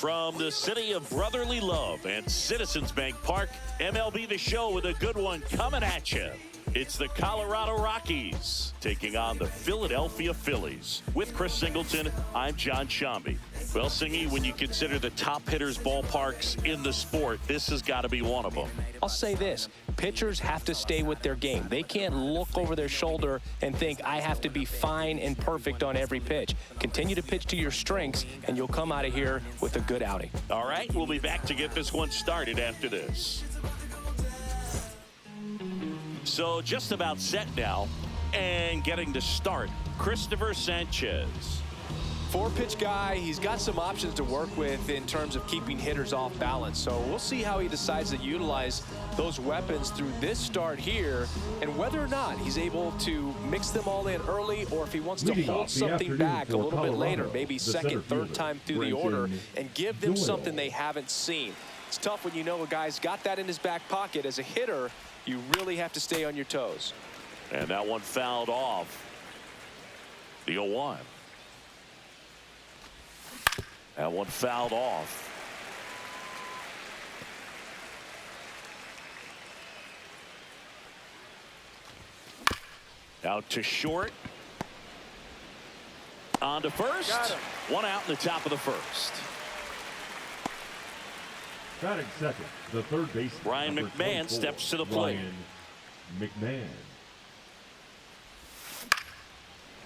From the city of brotherly love and Citizens Bank Park, MLB The Show with a good one coming at you. It's the Colorado Rockies taking on the Philadelphia Phillies. With Chris Singleton, I'm John Shambi. Well, Singy, when you consider the top hitters' ballparks in the sport, this has got to be one of them. I'll say this. Pitchers have to stay with their game. They can't look over their shoulder and think, I have to be fine and perfect on every pitch. Continue to pitch to your strengths, and you'll come out of here with a good outing. All right, we'll be back to get this one started after this. So just about set now, and getting to start, Christopher Sanchez. Four-pitch guy, he's got some options to work with in terms of keeping hitters off balance. So we'll see how he decides to utilize those weapons through this start here, and whether or not he's able to mix them all in early, or if he wants to hold something back a little bit later, maybe second, third time through the order, and give them something they haven't seen. It's tough when you know a guy's got that in his back pocket. As a hitter, you really have to stay on your toes. And that one fouled off. The 0-1. That one fouled off. Out to short. On to first. One out in the top of the first. Batting second, the third baseman, Ryan McMahon steps to the plate. Ryan McMahon.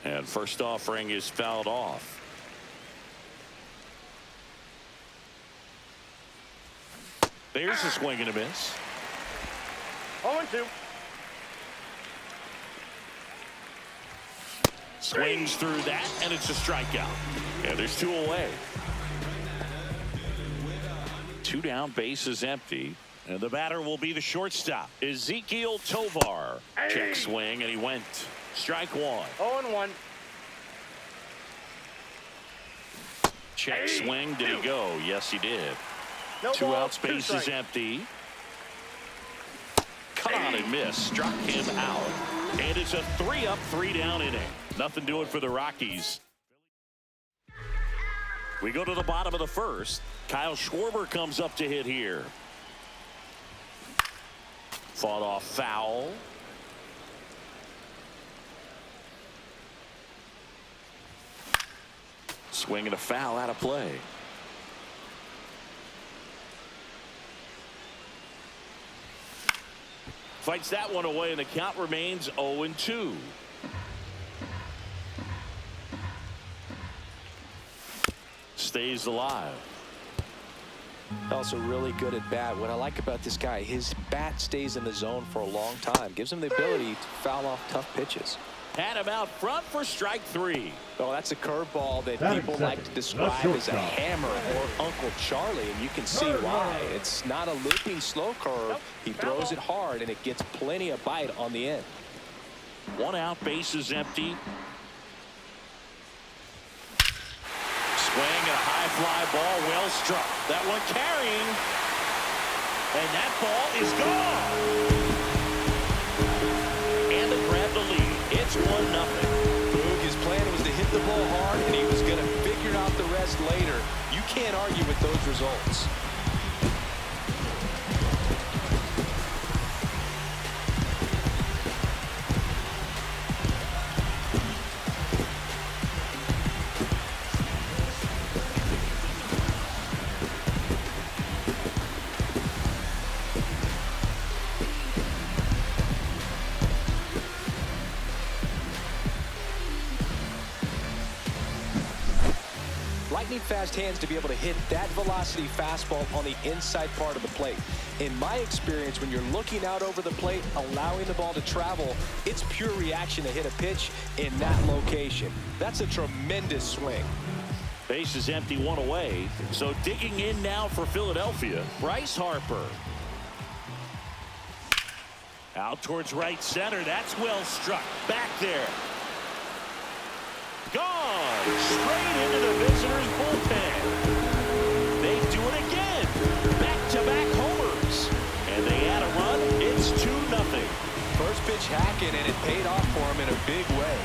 And first offering is fouled off. There's a swing and a miss. 0-2. Swings through that, and it's a strikeout. Yeah, there's two away. Two down, bases empty. And the batter will be the shortstop, Ezekiel Tovar. Check swing, and he went. Strike one. 0-1. Check swing. Did he go? Yes, he did. No Two ball, outs, two bases strikes. empty. Caught and missed. Struck him out. And it's a 3-up, 3-down inning. Nothing doing for the Rockies. We go to the bottom of the first. Kyle Schwarber comes up to hit here. Fought off foul. Swing and a foul out of play. Fights that one away, and the count remains 0-2. Stays alive. Also really good at bat. What I like about this guy, his bat stays in the zone for a long time. Gives him the ability to foul off tough pitches. Had him out front for strike three. Oh, that's a curveball that people like to describe as a hammer or Uncle Charlie, and you can see why. It's not a looping slow curve. He throws it hard, and it gets plenty of bite on the end. One out, bases empty. Swing and a high fly ball, well struck. That one carrying, and that ball is gone. And they grab the lead. It's 1-0. Boog, his plan was to hit the ball hard, and he was going to figure out the rest later. You can't argue with those results. Lightning fast hands to be able to hit that velocity fastball on the inside part of the plate. In my experience, when you're looking out over the plate, allowing the ball to travel, it's pure reaction to hit a pitch in that location. That's a tremendous swing. Base is empty, one away. So digging in now for Philadelphia, Bryce Harper. Out towards right center. That's well struck. Back there. Gone straight into the visitors' bullpen. They do it again. Back-to-back homers. And they add a run. It's 2-0. First pitch hacking, and it paid off for him in a big way.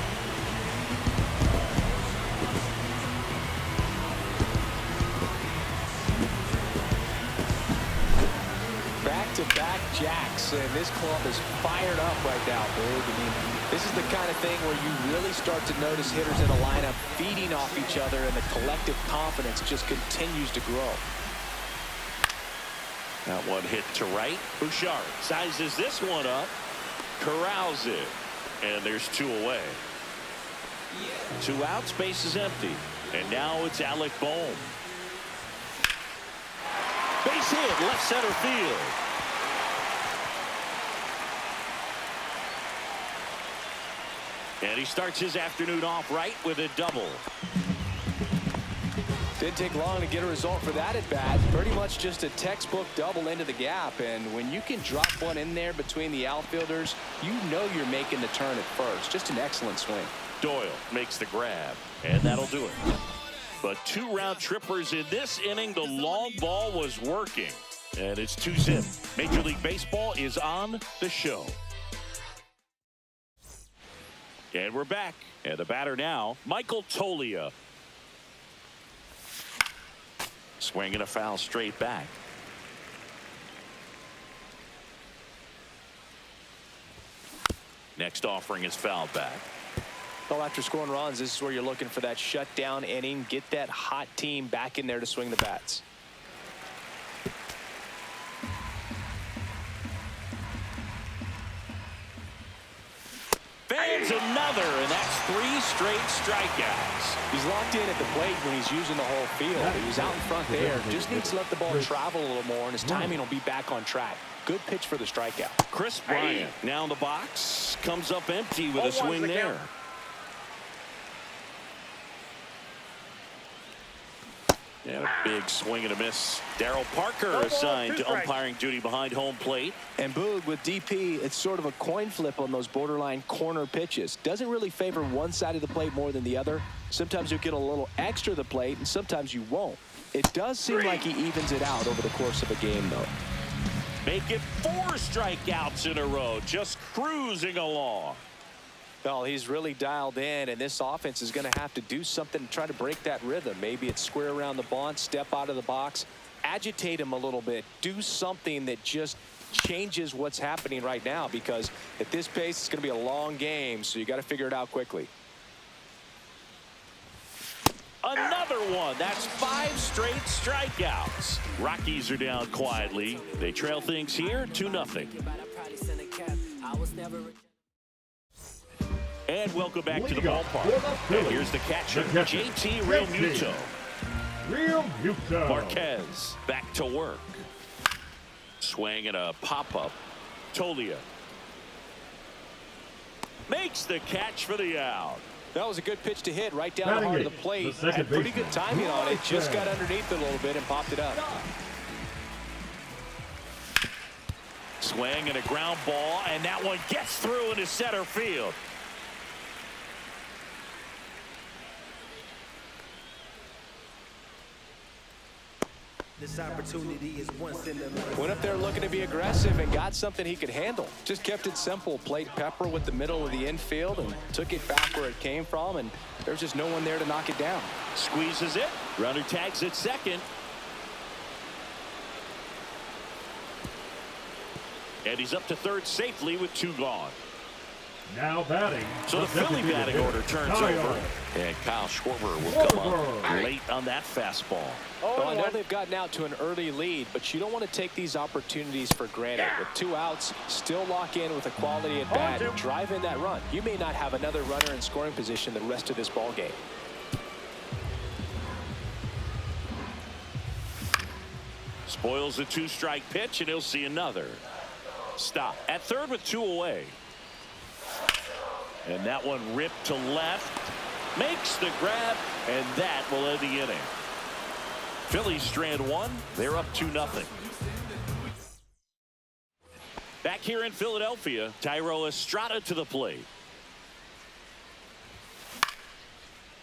back-to-back jacks, and this club is fired up right now, Boog. I mean, this is the kind of thing where you really start to notice hitters in a lineup feeding off each other, and the collective confidence just continues to grow. That one hit to right. Bouchard sizes this one up, corrals it, and there's 2 away. 2 outs, base is empty, and now it's Alec Bohm. Base hit, left center field. And he starts his afternoon off right with a double. Didn't take long to get a result for that at bat. Pretty much just a textbook double into the gap. And when you can drop one in there between the outfielders, you know you're making the turn at first. Just an excellent swing. Doyle makes the grab, and that'll do it. But 2 round trippers in this inning. The long ball was working. And it's 2-zip. Major League Baseball is on the show. And we're back. And the batter now, Michael Toglia. Swinging a foul straight back. Next offering is fouled back. Well, after scoring runs, this is where you're looking for that shutdown inning. Get that hot team back in there to swing the bats. Fans another, and that's 3 straight strikeouts. He's locked in at the plate when he's using the whole field. He's out in front there. Just needs to let the ball travel a little more, and his timing will be back on track. Good pitch for the strikeout. Chris Bryant now in the box. Comes up empty with a swing there. And a big swing and a miss. Darryl Parker assigned to umpiring duty behind home plate. And Boog, with DP, it's sort of a coin flip on those borderline corner pitches. Doesn't really favor one side of the plate more than the other. Sometimes you'll get a little extra the plate, and sometimes you won't. It does seem like he evens it out over the course of a game, though. Make it 4 strikeouts in a row. Just cruising along. Well, he's really dialed in, and this offense is going to have to do something to try to break that rhythm. Maybe it's square around the bunt, step out of the box, agitate him a little bit, do something that just changes what's happening right now, because at this pace, it's going to be a long game, so you got to figure it out quickly. Another one. That's 5 straight strikeouts. Rockies are down quietly. They trail things here 2-0. And welcome back to the ballpark. And here's the catcher, JT Realmuto. Marquez back to work. Swing and a pop-up. Toglia makes the catch for the out. That was a good pitch to hit right down the heart of the plate. Had pretty good timing on it. Just got underneath it a little bit and popped it up. Swing and a ground ball, and that one gets through into center field. This opportunity is once in a lifetime. Went up there looking to be aggressive and got something he could handle. Just kept it simple. Played pepper with the middle of the infield and took it back where it came from, and there's just no one there to knock it down. Squeezes it. Runner tags at second. And he's up to third safely with 2 gone. Now batting. So the Philly batting order turns over. And Kyle Schwarber will come up late on that fastball. Well, I know they've gotten out to an early lead, but you don't want to take these opportunities for granted. With 2 outs, still lock in with a quality at bat and drive in that run. You may not have another runner in scoring position the rest of this ball game. Spoils the 2-strike pitch, and he'll see another. Stop at third with 2 away. And that one ripped to left. Makes the grab, and that will end the inning. Phillies strand 1. They're up 2-0. Back here in Philadelphia, Thairo Estrada to the plate.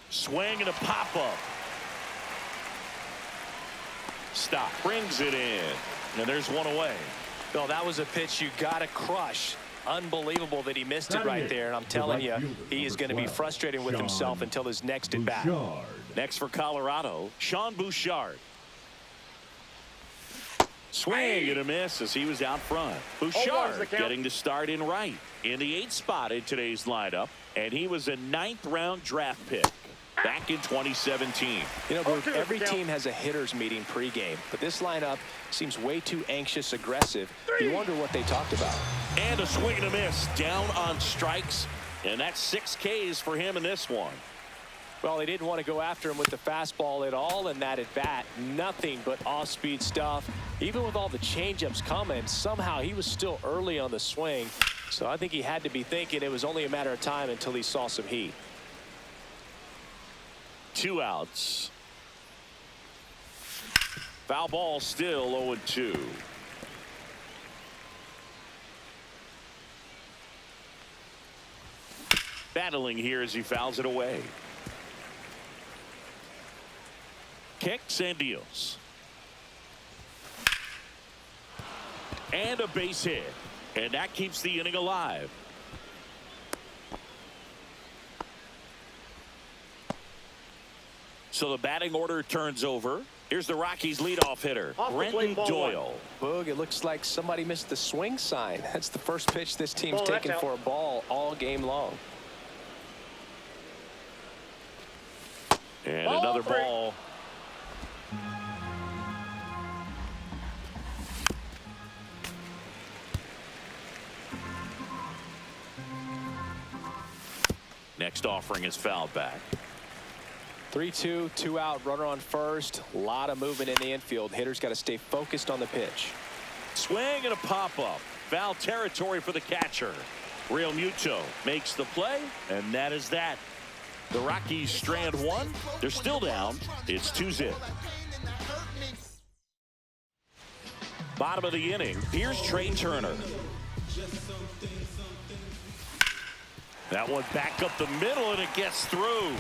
Swing and a pop-up. Stop. Brings it in. And there's 1 away. Well, that was a pitch you got to crush. Unbelievable that he missed it right there. And I'm telling you, he is going to be frustrated with himself until his next at bat. Next for Colorado, Sean Bouchard. Swing and a miss as he was out front. Bouchard getting to start in right in the 8th spot in today's lineup, and he was a 9th-round draft pick back in 2017. You know, Luke, every team has a hitters meeting pregame, but this lineup seems way too anxious, aggressive. You wonder what they talked about. And a swing and a miss down on strikes, and that's 6 Ks for him in this one. Well, they didn't want to go after him with the fastball at all in that at bat. Nothing but off-speed stuff. Even with all the changeups coming, somehow he was still early on the swing. So I think he had to be thinking it was only a matter of time until he saw some heat. 2 outs. Foul ball still 0-2. Battling here as he fouls it away. Kicks and deals. And a base hit. And that keeps the inning alive. So the batting order turns over. Here's the Rockies leadoff hitter, Brenton Doyle. Boog, it looks like somebody missed the swing sign. That's the first pitch this team's taken for a ball all game long. And another ball. Next offering is fouled back. 3-2, 2 out, runner on first. A lot of movement in the infield. Hitters got to stay focused on the pitch. Swing and a pop-up. Foul territory for the catcher. Real Muto makes the play, and that is that. The Rockies strand 1. They're still down. It's 2-0. Bottom of the inning. Here's Trey Turner. That one back up the middle, and it gets through.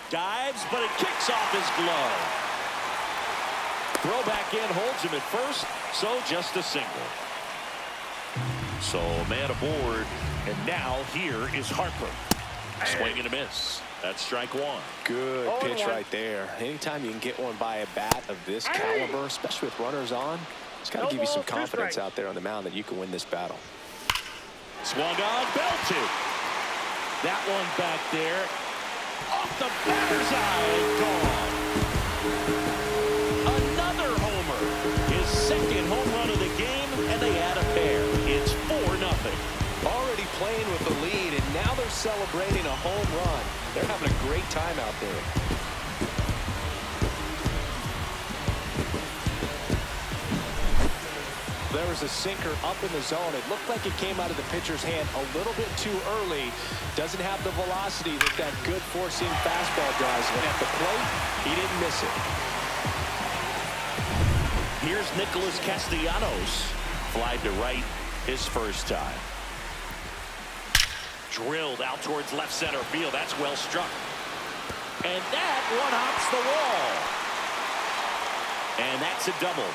Dives, but it kicks off his glove. Throw back in, holds him at first, so just a single. So man aboard, and now here is Harper. Swing and a miss. That's strike 1. Good pitch right there. Anytime you can get one by a bat of this caliber, especially with runners on, it's got to give you some confidence out there on the mound that you can win this battle. Swung on, belted. That one back there. Off the batter's eye, gone. Another homer. His 2nd home run of the game, and they add a pair. It's 4-0. Already playing with the lead, and now they're celebrating a home run. They're having a great time out there. There was a sinker up in the zone. It looked like it came out of the pitcher's hand a little bit too early. Doesn't have the velocity that that good four-seam fastball does. And at the plate, he didn't miss it. Here's Nicholas Castellanos. Flied to right his first time. Drilled out towards left center field. That's well struck. And that one hops the wall. And that's a double.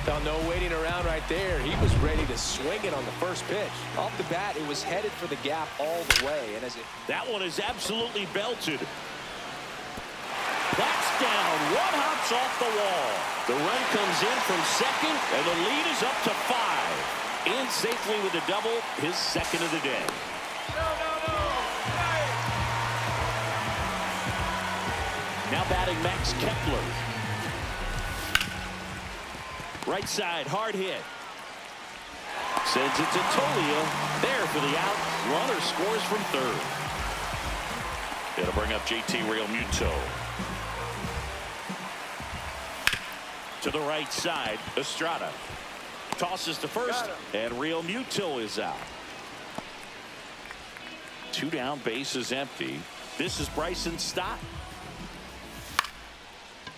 Now, no waiting around right there. He was ready to swing it on the first pitch. Off the bat, it was headed for the gap all the way. And that one is absolutely belted. That's down. One hops off the wall. The run comes in from second, and the lead is up to 5. In safely with a double, his 2nd of the day. Now batting Max Kepler. Right side, hard hit. Sends it to Tolia. There for the out. Runner scores from 3rd. It'll bring up JT Realmuto. To the right side, Estrada. Tosses to first, and Realmuto is out. 2 down, base is empty. This is Bryson Stott.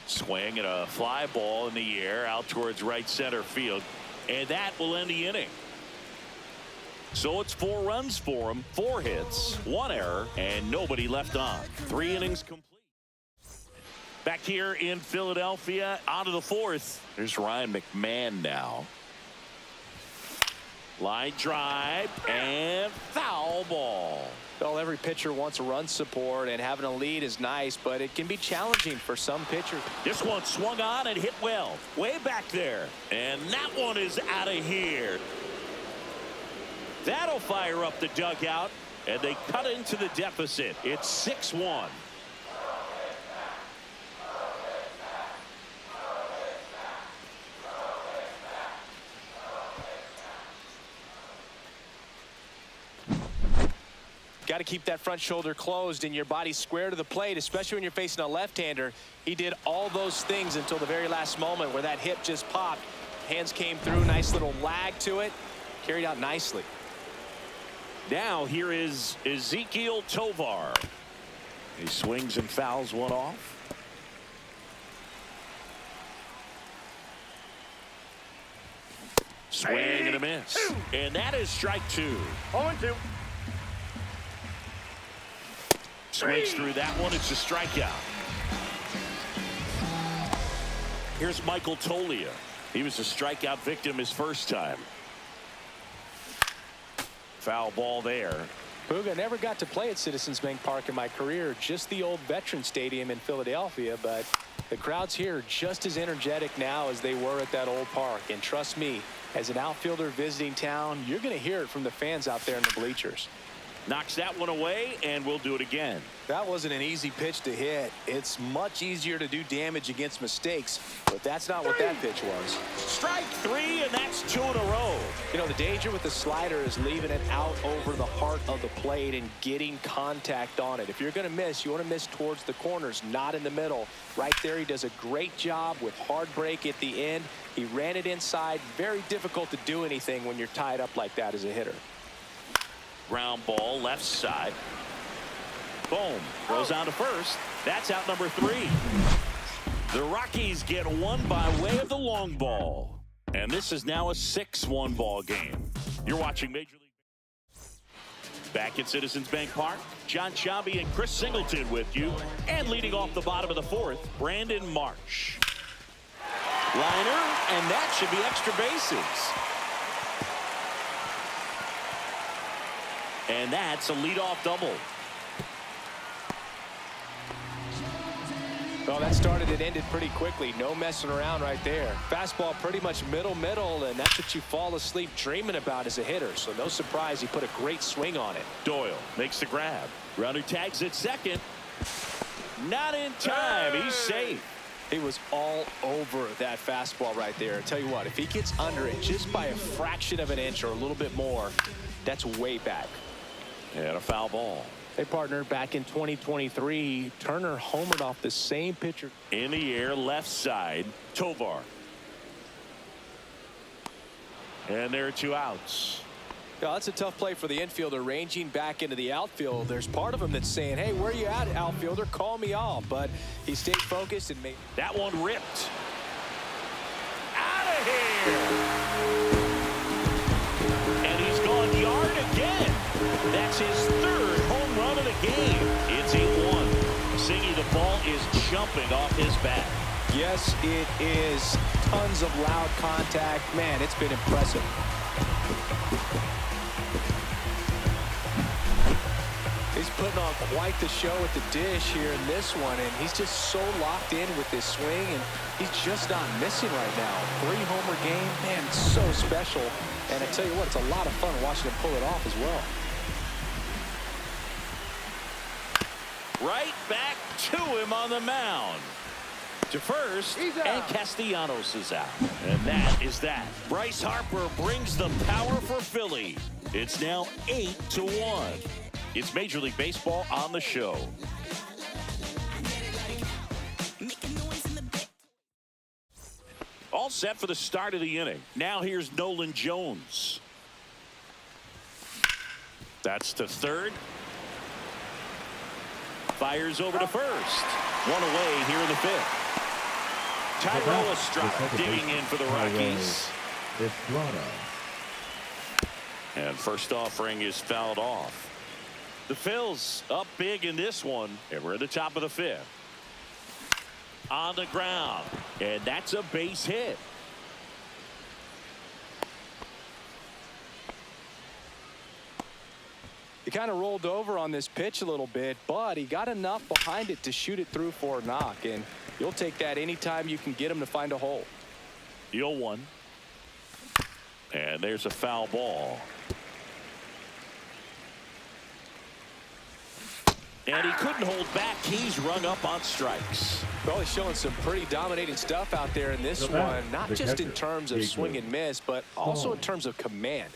Swing and a fly ball in the air out towards right center field, and that will end the inning. So it's 4 runs for him, 4 hits, 1 error, and nobody left on. 3 innings complete. Back here in Philadelphia, on to the 4th. There's Ryan McMahon now. Line drive and foul ball. Well, every pitcher wants run support, and having a lead is nice, but it can be challenging for some pitchers. This one swung on and hit well. Way back there. And that one is out of here. That'll fire up the dugout, and they cut into the deficit. It's 6-1. Got to keep that front shoulder closed and your body square to the plate, especially when you're facing a left-hander. He did all those things until the very last moment where that hip just popped. Hands came through, nice little lag to it, carried out nicely. Now here is Ezequiel Tovar. He swings and fouls one off. Swing and a miss. And that is strike 2. 0-2. Swings through that one. It's a strikeout. Here's Michael Tolia. He was a strikeout victim his first time. Foul ball there. Booga, never got to play at Citizens Bank Park in my career, just the old Veterans Stadium in Philadelphia, but the crowds here are just as energetic now as they were at that old park. And trust me, as an outfielder visiting town, you're going to hear it from the fans out there in the bleachers. Knocks that one away, and we'll do it again. That wasn't an easy pitch to hit. It's much easier to do damage against mistakes, but that's not what that pitch was. Strike 3, and that's 2 in a row. You know, the danger with the slider is leaving it out over the heart of the plate and getting contact on it. If you're going to miss, you want to miss towards the corners, not in the middle. Right there, he does a great job with hard break at the end. He ran it inside. Very difficult to do anything when you're tied up like that as a hitter. Ground ball left side. Boom. Goes on to first. That's out number 3. The Rockies get one by way of the long ball. And this is now a 6-1 ball game. You're watching Major League. Back at Citizens Bank Park, John Sciambi and Chris Singleton with you. And leading off the bottom of the 4th, Brandon Marsh. Liner, and that should be extra bases. And that's a leadoff double. Well, that started and ended pretty quickly. No messing around right there. Fastball pretty much middle, and that's what you fall asleep dreaming about as a hitter. So no surprise he put a great swing on it. Doyle makes the grab. Runner tags at second. Not in time. He's safe. He was all over that fastball right there. I tell you what, if he gets under it just by a fraction of an inch or a little bit more, that's way back. And a foul ball. Hey, partner, back in 2023, Turner homered off the same pitcher. In the air, left side, Tovar. And there are 2 outs. Yeah, that's a tough play for the infielder, ranging back into the outfield. There's part of him that's saying, hey, where are you at, outfielder? Call me off. But he stayed focused and made that one ripped. Out of here. And he's gone yard again. That's his 3rd home run of the game. It's 8-1. Singy, the ball is jumping off his bat. Yes, it is. Tons of loud contact. Man, it's been impressive. He's putting on quite the show at the dish here in this one, and he's just so locked in with this swing, and he's just not missing right now. 3-homer game, man, it's so special. And I tell you what, it's a lot of fun watching him pull it off as well. Right back to him on the mound. To first, and Castellanos is out. And that is that. Bryce Harper brings the power for Philly. It's now 8-1. It's Major League Baseball on the show. All set for the start of the inning. Now here's Nolan Jones. That's to third. Fires over to first. One away here in the 5th. Tyrell Estrada digging in for the Rockies. And first offering is fouled off. The Phils up big in this one, and we're at the top of the 5th. On the ground, and that's a base hit. He kind of rolled over on this pitch a little bit, but he got enough behind it to shoot it through for a knock, and you'll take that anytime you can get him to find a hole. The 0-1. And there's a foul ball. And he couldn't hold back. He's rung up on strikes. Well, he's showing some pretty dominating stuff out there in this one, not just in terms of swing and miss, but also in terms of command.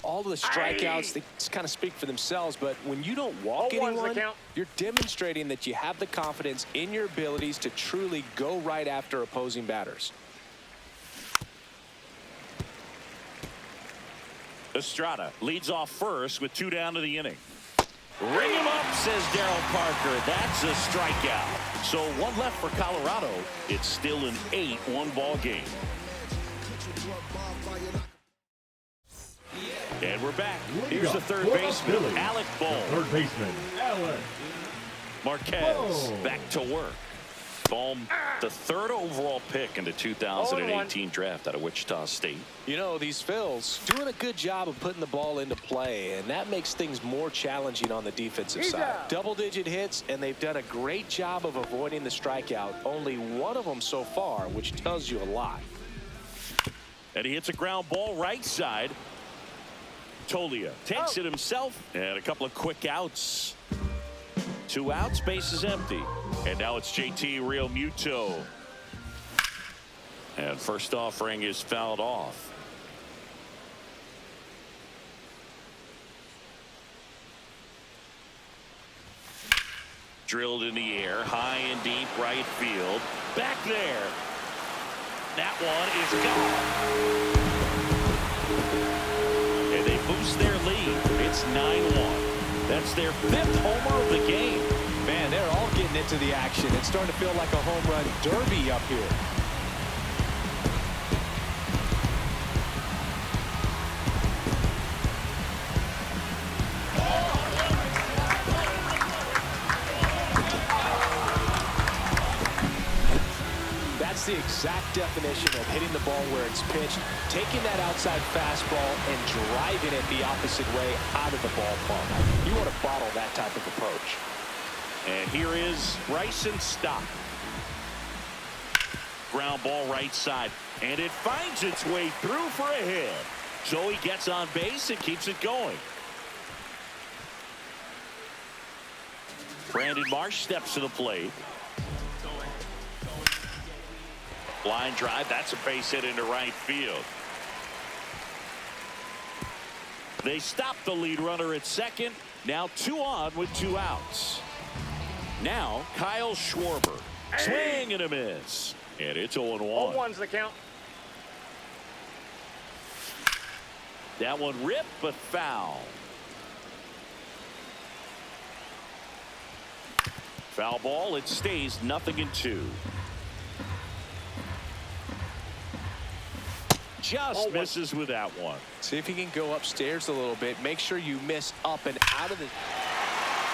All of the strikeouts, they just kind of speak for themselves, but when you don't walk anyone, you're demonstrating that you have the confidence in your abilities to truly go right after opposing batters. Estrada leads off first with 2 down to the inning. Ring him up, says Darryl Parker. That's a strikeout. So 1 left for Colorado. It's still an 8-1 ball game. And we're back. Here's the third baseman, Alec Bohm. Third baseman, Alec Marquez back to work. Bohm, the 3rd overall pick in the 2018 draft out of Wichita State. You know, these Phils doing a good job of putting the ball into play, and that makes things more challenging on the defensive side. Double-digit hits, and they've done a great job of avoiding the strikeout. Only 1 of them so far, which tells you a lot. And he hits a ground ball right side. Tolia takes it himself, and a couple of quick outs. 2 outs, base is empty. And now it's JT Realmuto. And first offering is fouled off. Drilled in the air, high and deep right field. Back there. That one is gone. And they boost their lead. It's 9-1. That's their 5th homer of the game. Man, they're all getting into the action. It's starting to feel like a home run derby up here. That's the exact definition of hitting the ball where it's pitched, taking that outside fastball and driving it the opposite way out of the ballpark. You want to bottle that type of approach. And here is Bryson Stott. Ground ball right side. And it finds its way through for a hit. So he gets on base and keeps it going. Brandon Marsh steps to the plate. Line drive. That's a base hit into right field. They stop the lead runner at second. Now 2 on with 2 outs. Now Kyle Schwarber. Swing and a miss. And it's 0-1. 0-1's the count. That one ripped but foul. Foul ball. It stays 0-2. Just misses with that one. See if you can go upstairs a little bit. Make sure you miss up and out of the...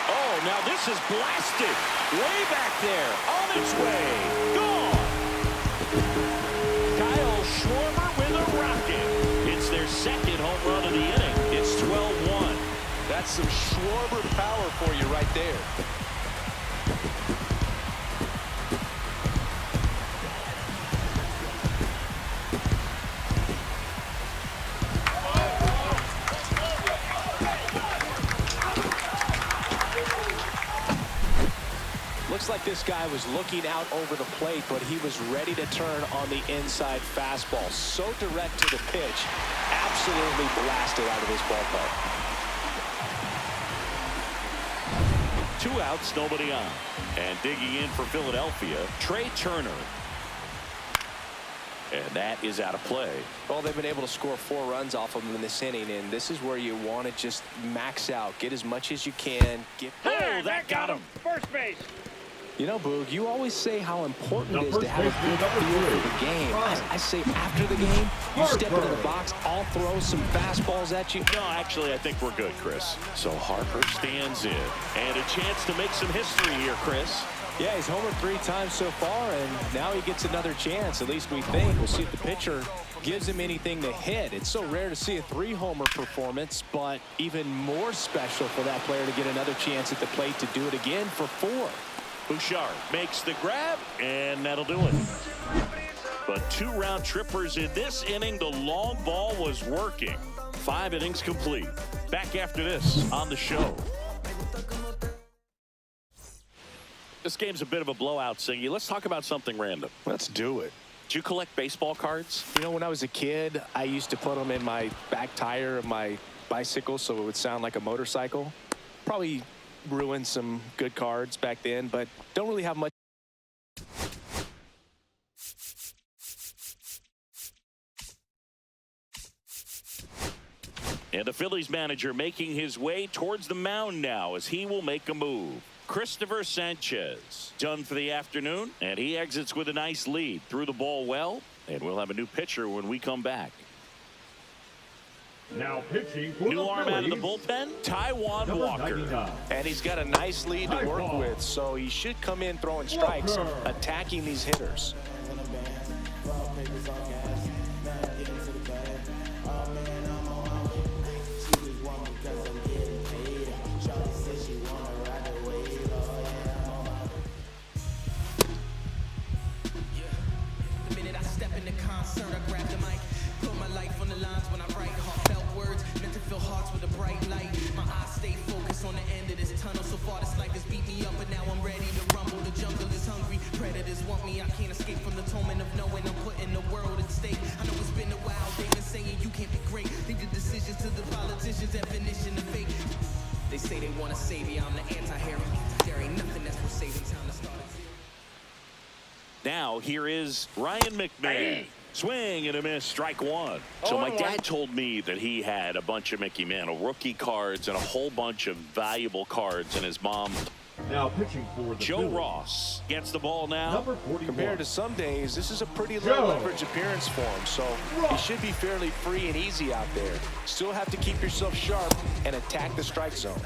Oh, now this is blasted. Way back there. On its way. Gone. Kyle Schwarber with a rocket. It's their 2nd home run of the inning. It's 12-1. That's some Schwarber power for you right there. Looks like this guy was looking out over the plate, but he was ready to turn on the inside fastball. So direct to the pitch. Absolutely blasted out of this ballpark. 2 outs, nobody on. And digging in for Philadelphia, Trey Turner. And that is out of play. Well, they've been able to score 4 runs off of him in this inning, and this is where you want to just max out. Get as much as you can. Oh, that got him. First base. You know, Boog, you always say how important it is to have a good feel for the game. I say after the game, you step into the box, I'll throw some fastballs at you. No, actually, I think we're good, Chris. So Harper stands in. And a chance to make some history here, Chris. Yeah, he's homered 3 times so far, and now he gets another chance. At least we think. We'll see if the pitcher gives him anything to hit. It's so rare to see a 3-homer performance, but even more special for that player to get another chance at the plate to do it again for 4. Bouchard makes the grab, and that'll do it. But 2 round trippers in this inning. The long ball was working. 5 innings complete. Back after this on the show. This game's a bit of a blowout, Singy. Let's talk about something random. Let's do it. Do you collect baseball cards? You know, when I was a kid, I used to put them in my back tire of my bicycle so it would sound like a motorcycle. Probably ruined some good cards back then, but don't really have much. And the Phillies manager making his way towards the mound now as he will make a move. Christopher Sanchez done for the afternoon, and he exits with a nice lead. Threw the ball well, and we'll have a new pitcher when we come back. Now pitching for New the arm out of the Phillies, bullpen, Taijuan number Walker. 99. And he's got a nice lead to work with, so he should come in throwing strikes, attacking these hitters. They say they want to save you. I'm the anti-hero. There ain't nothing that's for saving time to start. Now here is Ryan McMahon. Swing and a miss, strike 1. So my dad told me that he had a bunch of Mickey Mantle rookie cards and a whole bunch of valuable cards, and his mom. Now pitching for the Joe Phillies, Ross gets the ball now. number 41. Compared to some days, this is a pretty Joe low leverage appearance for him, so he should be fairly free and easy out there. Still have to keep yourself sharp and attack the strike zone.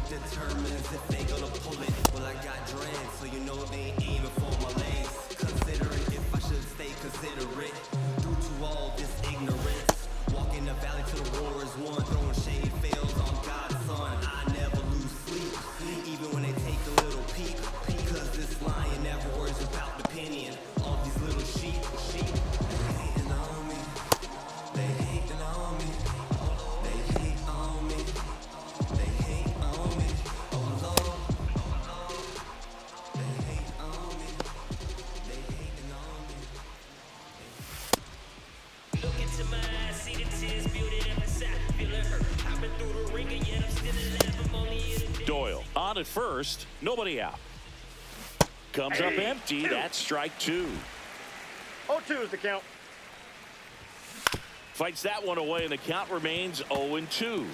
Determines if they gonna pull it. Well, I got dreads, so you know they ain't aiming for my legs. Considering if I should stay considerate. Due to all this ignorance, walking the valley to the war is one. Throwing shade fails on God's son. I never lose sleep, even when they take a little peek. Because this lion never worries about the penny and all these little sheep. They hating on me. They hating on me. They hate on me. They hate on me. Oh Lord. They hate on me. They hating on me. Look into my eyes, see the tears building up inside. Feel it hurt. I've been through the ringer, yet I'm still alive. I'm only here today. Doyle on at first, nobody out. Comes up empty, that's strike 2. 0-2 is the count. Fights that one away, and the count remains 0-2.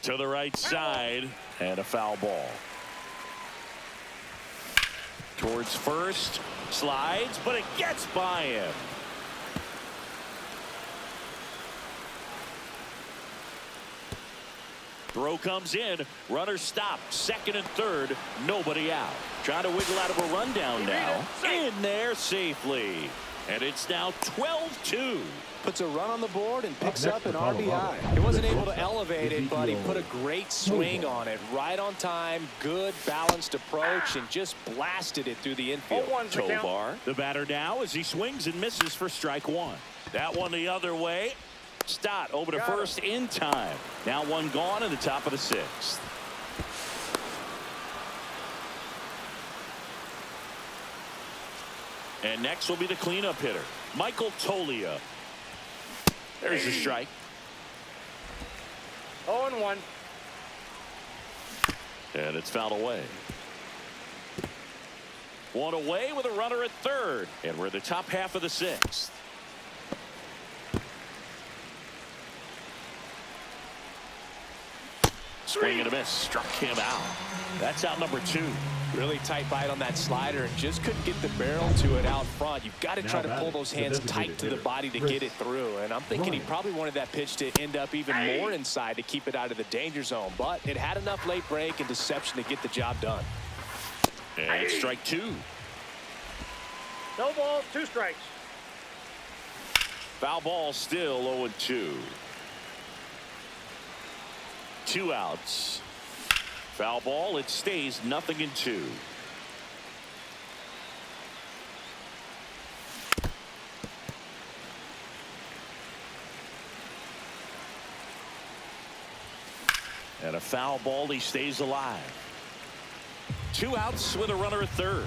To the right side, and a foul ball. Towards first, slides, but it gets by him. Throw comes in, runner stopped, second and third, nobody out. Trying to wiggle out of a rundown now. In there safely. And it's now 12-2. Puts a run on the board and picks Up up next an to Colorado. RBI. He wasn't able to elevate it, but he put a great swing on it. Right on time, good balanced approach, and just blasted it through the infield. 0-1's the count. Tovar, the batter now as he swings and misses for strike 1. That one the other way. Stott over to first in time. Now one gone in the top of the 6th. And next will be the cleanup hitter, Michael Tolia. There's the strike. 0-1. And it's fouled away. One away with a runner at third. And we're in the top half of the 6th. Swing and a miss. Struck him out. That's out number 2. Really tight bite on that slider and just couldn't get the barrel to it out front. You've got to try to pull those hands tight to the body to get it through. And I'm thinking he probably wanted that pitch to end up even more inside to keep it out of the danger zone. But it had enough late break and deception to get the job done. And strike 2. No balls, 2 strikes. Foul ball, still 0-2. 2 outs. Foul ball, it stays 0-2. And a foul ball, he stays alive. 2 outs with a runner at third.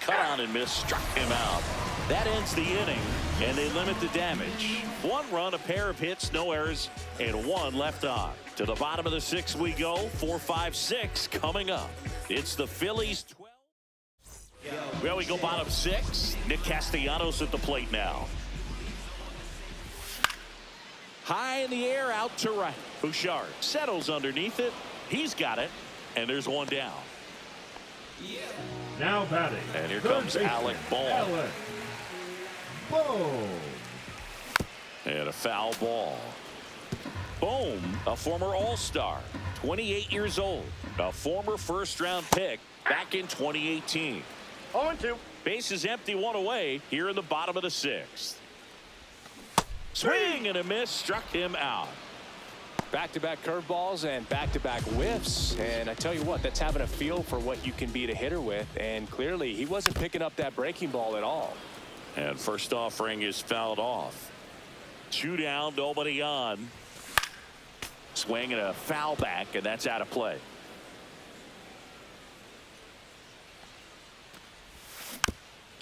Cut on and miss, struck him out. That ends the inning, and they limit the damage. 1 run, a pair of hits, no errors, and 1 left on. To the bottom of the 6th we go. 4, 5, 6 coming up. It's the Phillies 12. Well, we go bottom 6. Nick Castellanos at the plate now. High in the air, out to right. Bouchard settles underneath it. He's got it, and there's 1 down. Now batting. And here third comes baseman, Alec Bohm. Alec Bohm. And a foul ball. Bohm, a former All-Star, 28 years old, a former first-round pick back in 2018. 0-2. Bases empty, 1 away here in the bottom of the 6th. Swing and a miss, struck him out. Back-to-back curveballs and back-to-back whiffs. And I tell you what, that's having a feel for what you can beat a hitter with. And clearly, he wasn't picking up that breaking ball at all. And first offering is fouled off. 2 down, nobody on. Swing and a foul back, and that's out of play.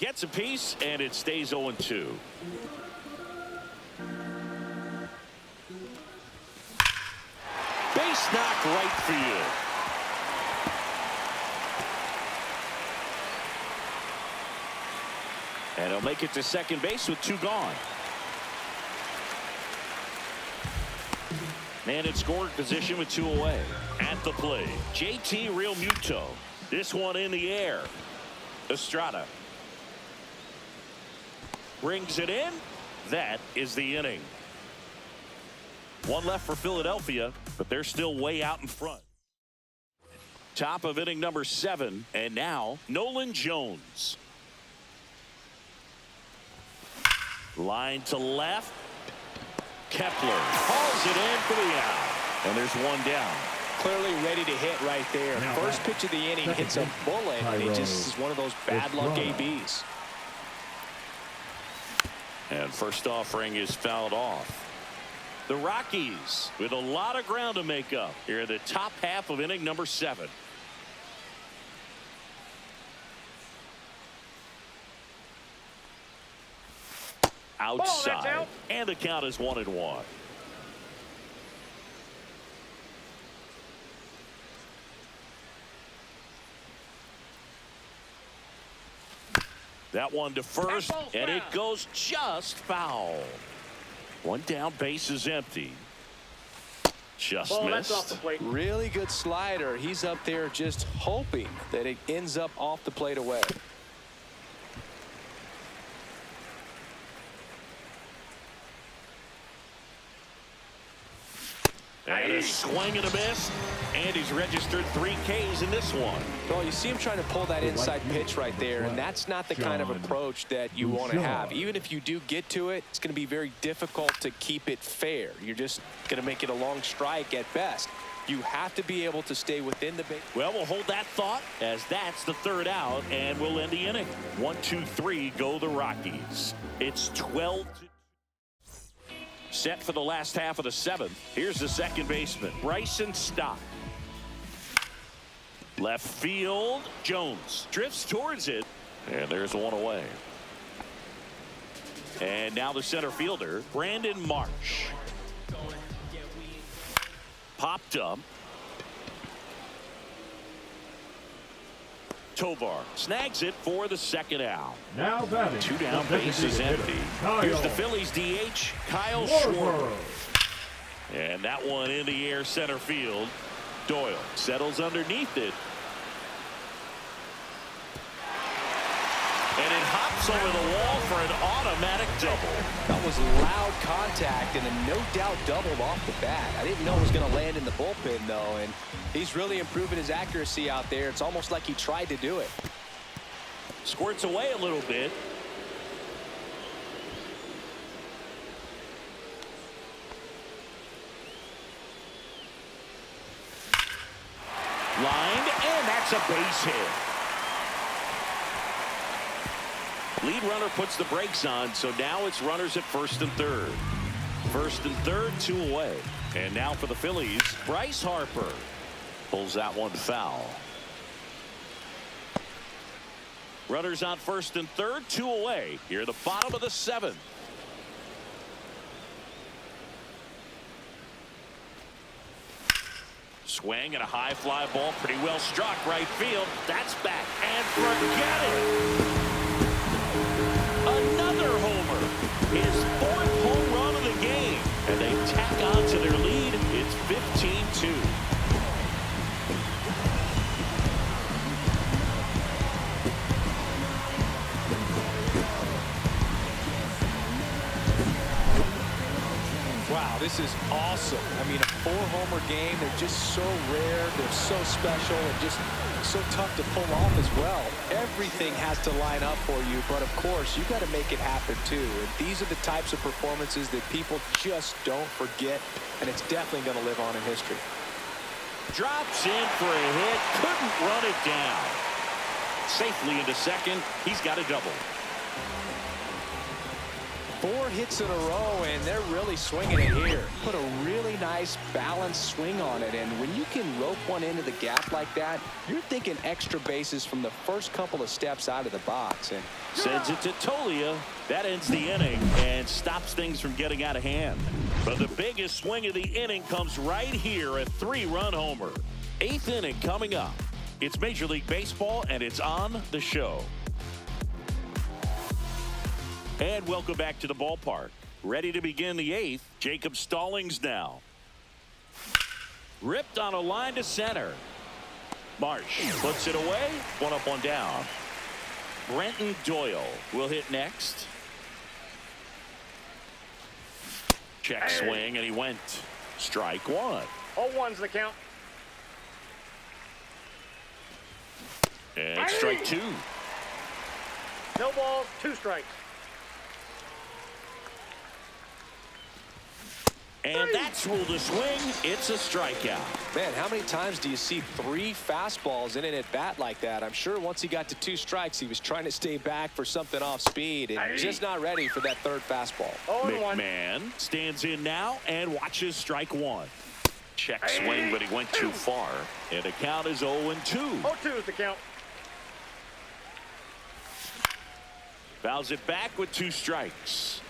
Gets a piece, and it stays 0-2. Base knock right field. And he'll make it to second base with 2 gone. Man in scoring position with 2 away. At the plate, JT Realmuto. This one in the air. Estrada brings it in. That is the inning. 1 left for Philadelphia, but they're still way out in front. Top of inning number 7, and now Nolan Jones. Line to left. Kepler calls it in for the out. And there's 1 down. Clearly ready to hit right there. Now First pitch of the inning hits a bullet, and he just is one of those bad luck ABs. And first offering is fouled off. The Rockies with a lot of ground to make up here in the top half of inning number 7. Outside, out. and the count is 1-1. That one to first, and it goes just foul. 1 down, base is empty. Just Ball, missed. that's off the plate. Really good slider. He's up there just hoping that it ends up off the plate away. And a swing and a miss, and he's registered 3 Ks in this one. Well, you see him trying to pull that inside pitch right there, and that's not the kind of approach that you want to have. Even if you do get to it, it's going to be very difficult to keep it fair. You're just going to make it a long strike at best. You have to be able to stay within the base. Well, we'll hold that thought as that's the 3rd out, and we'll end the inning. 1, 2, 3, go the Rockies. It's 12-2. Set for the last half of the 7th. Here's the second baseman, Bryson Stott. Left field, Jones drifts towards it, and there's 1 away. And now the center fielder, Brandon Marsh. Popped up. Tovar snags it for the 2nd out. Now batting. 2 down, the base is designated empty. hitter, Here's the Kyle Phillies DH, Kyle Schwarber. Schwarber. And that one in the air center field. Doyle settles underneath it. And it hops over the wall for an automatic double. That was loud contact and a no doubt doubled off the bat. I didn't know it was going to land in the bullpen, though, and he's really improving his accuracy out there. It's almost like he tried to do it. Squirts away a little bit. Lined, and that's a base hit. Lead runner puts the brakes on, so now it's runners at first and third. First and third, 2 away. And now for the Phillies, Bryce Harper pulls that one foul. Runners on first and third, 2 away. Here at the bottom of the 7th. Swing and a high fly ball, pretty well struck right field. That's back and forget it. Another homer. His 4th home run of the game. And they tack on to their lead. It's 15-2. Wow, this is awesome. I mean, a 4-homer game. They're just so rare. They're so special and just so tough to pull off as well. Everything has to line up for you, but of course, you got to make it happen too. And these are the types of performances that people just don't forget, and it's definitely going to live on in history. Drops in for a hit. Couldn't run it down. Safely into second. He's got a double. 4 hits in a row, and they're really swinging it here. Put a really nice balanced swing on it, and when you can rope one into the gap like that, you're thinking extra bases from the first couple of steps out of the box. And sends it to Tolia. That ends the inning and stops things from getting out of hand. But the biggest swing of the inning comes right here, a 3-run homer. 8th inning coming up. It's Major League Baseball, and it's on the show. And welcome back to the ballpark. Ready to begin the 8th. Jacob Stallings now. Ripped on a line to center. Marsh puts it away. 1 up, 1 down. Brenton Doyle will hit next. Check swing, and he went. Strike 1. 0-1's the count. And strike 2. No balls, 2 strikes. And that's ruled a swing. It's a strikeout. man, how many times do you see 3 fastballs in an at-bat like that? I'm sure once he got to 2 strikes, he was trying to stay back for something off speed and just not ready for that 3rd fastball. 0-1. McMahon stands in now and watches strike 1. Check swing, but he went too far. And the count is 0-2. 0-2 is the count. Fouls it back with 2 strikes.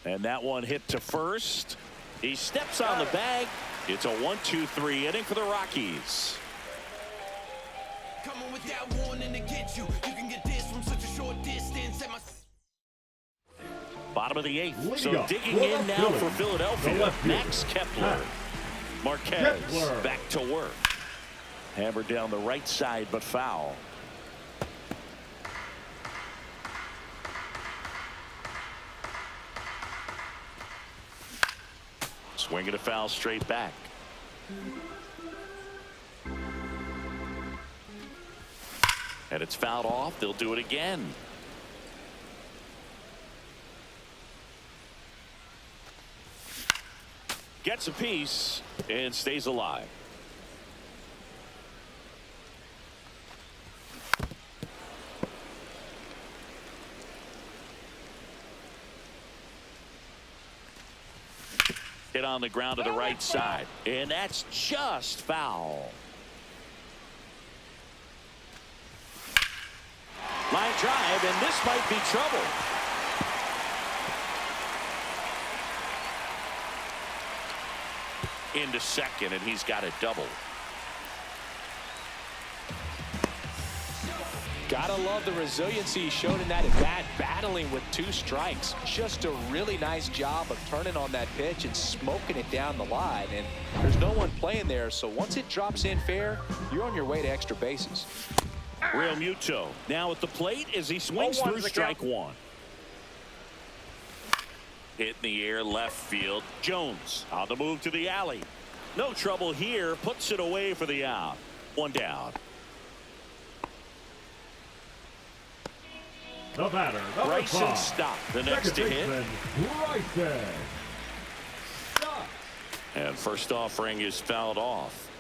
And that one hit to first. He steps on the bag. It's a 1-2-3 inning for the Rockies. Coming with that warning to get you. You can get this from such a short distance. Bottom of the 8th. So Leadoff digging for in the now for Phillies. Philadelphia. Max Kepler. Marquez Kepler. back to work. Hammered down the right side, but foul. Swing and a foul straight back. And it's fouled off. They'll do it again. Gets a piece and stays alive. Hit on the ground to the right side, and that's just foul. Line drive, and this might be trouble. Into second, and he's got a double. Gotta love the resiliency he showed in that at-bat, battling with 2 strikes. Just a really nice job of turning on that pitch and smoking it down the line. And there's no one playing there, so once it drops in fair, you're on your way to extra bases. Real Muto now at the plate as he swings 0-1's through the strike count. 1. Hit in the air left field. Jones on the move to the alley. No trouble here. Puts it away for the out. One down. The batter, number Bryson 5. Stott, the next to hit. Bryson Stott. And first offering is fouled off.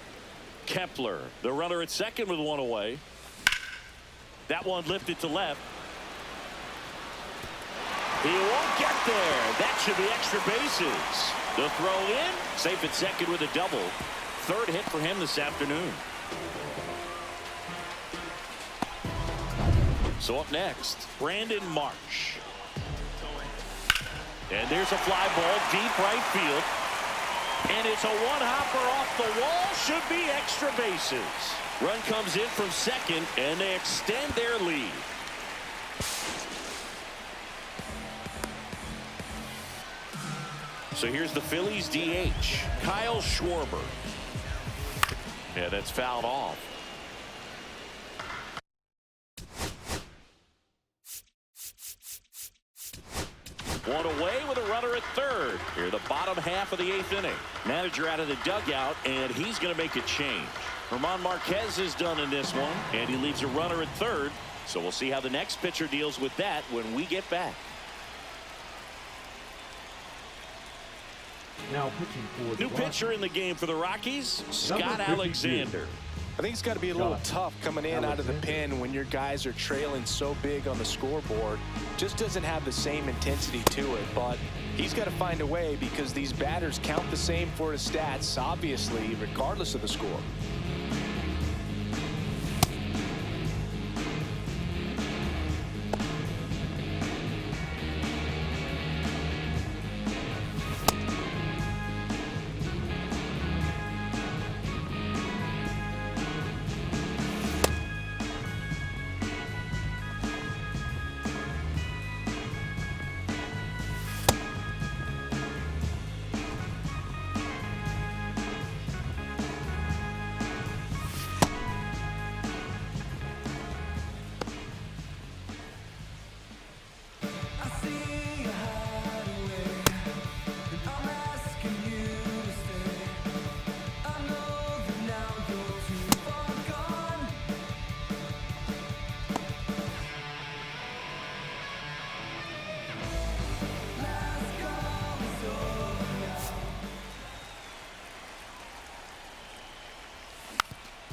Kepler, the runner at second with one away. That one lifted to left. He won't get there. That should be extra bases. The throw in, safe at second with a double. Third hit for him this afternoon. So up next, Brandon Marsh. And there's a fly ball deep right field. And it's a one-hopper off the wall. Should be extra bases. Run comes in from second, and they extend their lead. So here's the Phillies DH, Kyle Schwarber. Yeah, that's fouled off. One away with a runner at third. Here, the bottom half of the 8th inning. Manager out of the dugout, and he's going to make a change. German Marquez is done in this one, and he leaves a runner at third. So we'll see how the next pitcher deals with that when we get back. Now pitching for the New pitcher in the game for the Rockies, Scott Number 52. Alexander. I think it's got to be a little tough coming in out of the pen when your guys are trailing so big on the scoreboard. Just doesn't have the same intensity to it, but he's got to find a way because these batters count the same for his stats, obviously, regardless of the score.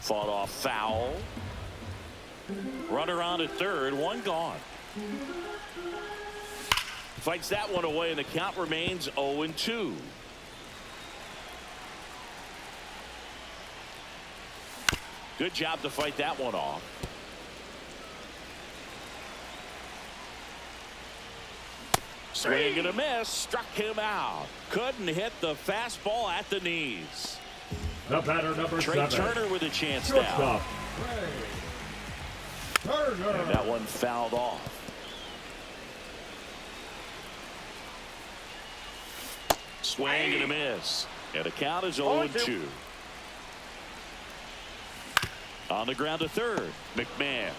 Fought off foul. Runner on at third, one gone. Fights that one away, and the count remains 0-2. Good job to fight that one off. Swing and a miss, struck him out. Couldn't hit the fastball at the knees. The batter, number Trey 7. Turner with a chance now. Shortstop, Trey Turner. And that one fouled off. Swing and a miss. And the count is 0-2. On the ground to third, McMahon.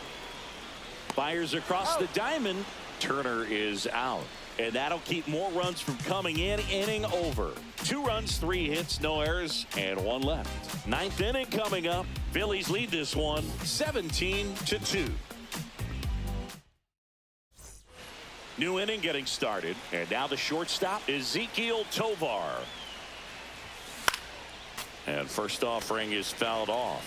Fires across the diamond. Turner is out. And that'll keep more runs from coming in. Inning over. 2 runs, 3 hits, no errors, and 1 left. 9th inning coming up. Phillies lead this one 17-2. New inning getting started. And now the shortstop, Ezekiel Tovar. And first offering is fouled off.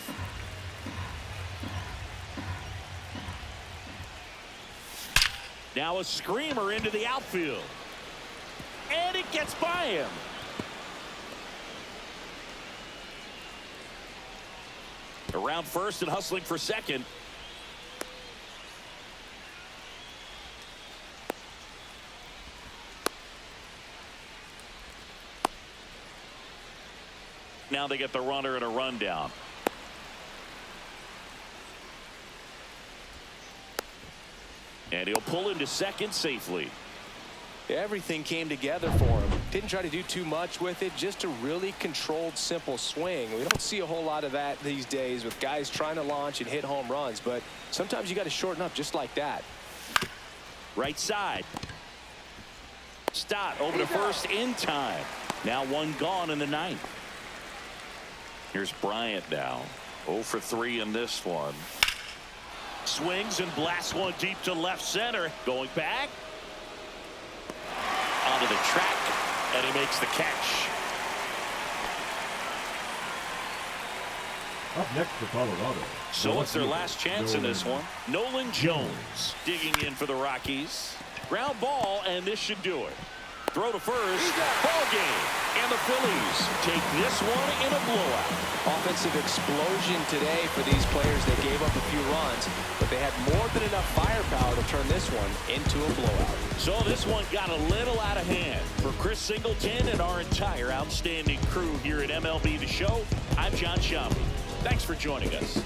Now a screamer into the outfield. And it gets by him. Around first and hustling for second. Now they get the runner and a rundown. And he'll pull into second safely. Everything came together for him. Didn't try to do too much with it. Just a really controlled, simple swing. We don't see a whole lot of that these days with guys trying to launch and hit home runs. But sometimes you got to shorten up just like that. Right side. Stott over to first in time. Now 1 gone in the 9th. Here's Bryant now. 0 for 3 in this one. Swings and blasts one deep to left center. Going back. Onto the track. And he makes the catch. Up next for Colorado. So it's their last chance in this one. Nolan Jones digging in for the Rockies. Ground ball, and this should do it. Throw to first. Ball game. And the Phillies take this one in a blowout. Offensive explosion today for these players. They gave up a few runs, but they had more than enough firepower to turn this one into a blowout. So this one got a little out of hand. For Chris Singleton and our entire outstanding crew here at MLB The Show, I'm John Shambi. Thanks for joining us.